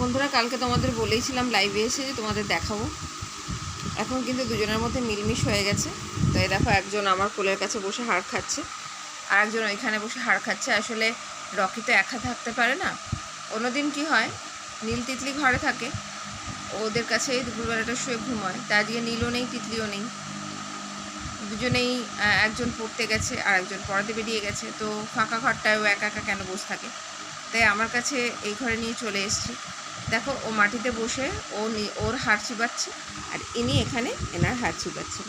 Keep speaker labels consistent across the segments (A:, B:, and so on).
A: বন্ধুরা, কালকে তোমাদের বলেইছিলাম লাইভে এসে যে তোমাদের দেখাবো। এখন কিন্তু দুজনের মধ্যে মিলমিশ হয়ে গেছে। তো এই দেখো, একজন আমার কোলের কাছে বসে হাড় খাচ্ছে, আর একজন ওইখানে বসে হাড় খাচ্ছে। আসলে রকি তো একা থাকতে পারে না। অন্যদিন কি হয়, নীল তিতলি ঘরে থাকে, ওদের কাছেই দুপুরবেলাটা শুয়ে ঘুমায়। তা আজকে নীলও নেই, তিতলিও নেই, দুজনেই একজন পড়তে গেছে আর একজন পড়াতে বেরিয়ে গেছে। তো ফাঁকা ঘরটায় ও একা একা কেন বসে থাকে, তাই আমার কাছে এই ঘরে নিয়ে চলে এসেছি। দেখো, ও মাটিতে বসে ওর হাড় চিবাচ্ছে, আর ইনি এখানে এনার হাড় চিবাচ্ছেন।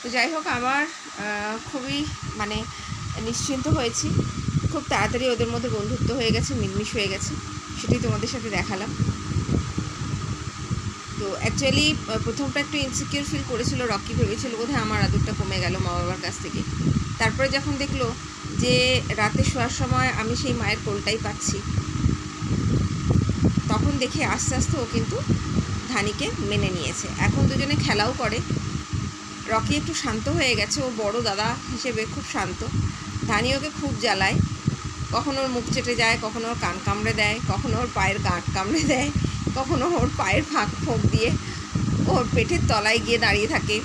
A: তো যাই হোক, আমার খুবই নিশ্চিন্ত হয়েছি। খুব তাড়াতাড়ি ওদের মধ্যে বন্ধুত্ব হয়ে গেছে, মিলমিশ হয়ে গেছে, সেটাই তোমাদের সাথে দেখালাম। তো অ্যাকচুয়ালি প্রথমটা একটু ইনসিকিউর ফিল করেছিল রকি, ভেবেছিল বোধহয় আমার আদরটা কমে গেল মা বাবার কাছ থেকে। তারপরে যখন দেখলো যে রাতে শোয়ার সময় আমি সেই মায়ের কোলটাই পাচ্ছি, তখন দেখে আস্তে আস্তে ও কিন্তু ধানিকে মেনে নিয়েছে। এখন দুজনে খেলাও করে। রকি একটু শান্ত হয়ে গেছে, ও বড় দাদা হিসেবে খুব শান্ত। ধানি ওকে খুব জ্বালায়, কখনো ওর মুখ চেটে যায়, কখনো ওর কান কামড়ে দেয়, কখনো ওর পায়ের গাঁট কামড়ে দেয়, কখনো ওর পায়ের ফাঁক ফোঁক দিয়ে ওর পেটের তলায় গিয়ে দাঁড়িয়ে থাকে,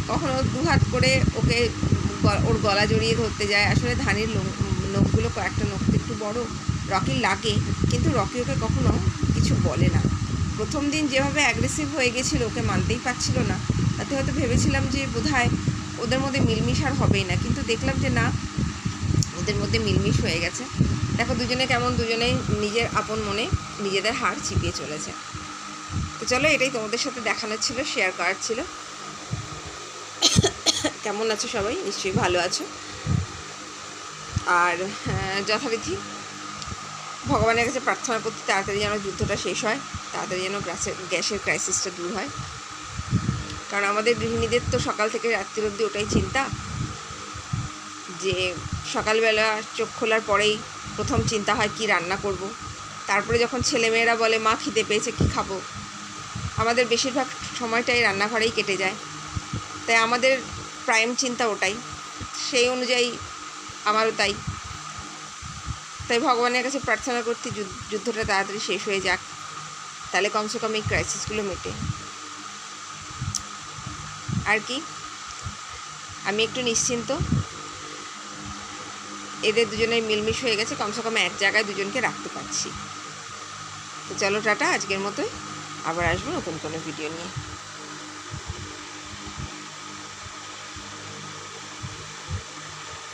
A: কখনো দুহাত করে ওকে ওর গলা জড়িয়ে ধরতে যায়। আসলে ধানির নখগুলো কয়েকটা নখ একটু বড়, রকির লাগে, কিন্তু রকি ওকে কখনো কিছু বলে না। প্রথম দিন যেভাবে অ্যাগ্রেসিভ হয়ে গেছিলো, ওকে মানতেই পারছিল না, তাতে হয়তো ভেবেছিলাম যে বোধহয় ওদের মধ্যে মিলমিশ আর হবেই না, কিন্তু দেখলাম যে না, ওদের মধ্যে মিলমিশ হয়ে গেছে। দেখো দুজনে কেমন দুজনেই নিজের আপন মনে নিজেদের হাড় চিপিয়ে চলেছে। তো চলো, এটাই তোমাদের সাথে দেখানোর ছিল, শেয়ার করার ছিল। কেমন আছো সবাই? নিশ্চয়ই ভালো আছো। আর যথারীতি ভগবানের কাছে প্রার্থনা করতে, তাড়াতাড়ি যেন যুদ্ধটা শেষ হয়, তাড়াতাড়ি যেন গ্যাসের ক্রাইসিসটা দূর হয়। কারণ আমাদের গৃহিণীদের তো সকাল থেকে রাত্রির অবধি ওটাই চিন্তা, যে সকালবেলা চোখ খোলার পরেই প্রথম চিন্তা হয় কি রান্না করব। তারপরে যখন ছেলেমেয়েরা বলে মা খিদে পেয়েছে, কি খাবো, আমাদের বেশিরভাগ সময়টাই রান্নাঘরেই কেটে যায়। তাই আমাদের প্রাইম চিন্তা ওটাই। সেই অনুযায়ী আমারও তাই। তাই ভগবানের কাছে প্রার্থনা করতে যুদ্ধটা তাড়াতাড়ি শেষ হয়ে যাক, তাহলে কমসে কম এই ক্রাইসিসগুলো মেটে। আর কি, আমি একটু নিশ্চিন্ত, এদের দুজনের মিলমিশ হয়ে গেছে, কমসে কম এক জায়গায় দুজনকে রাখতে পারছি। তো চলো টাটা, আজকের মতোই। আবার আসবো নতুন কোনো ভিডিও নিয়ে।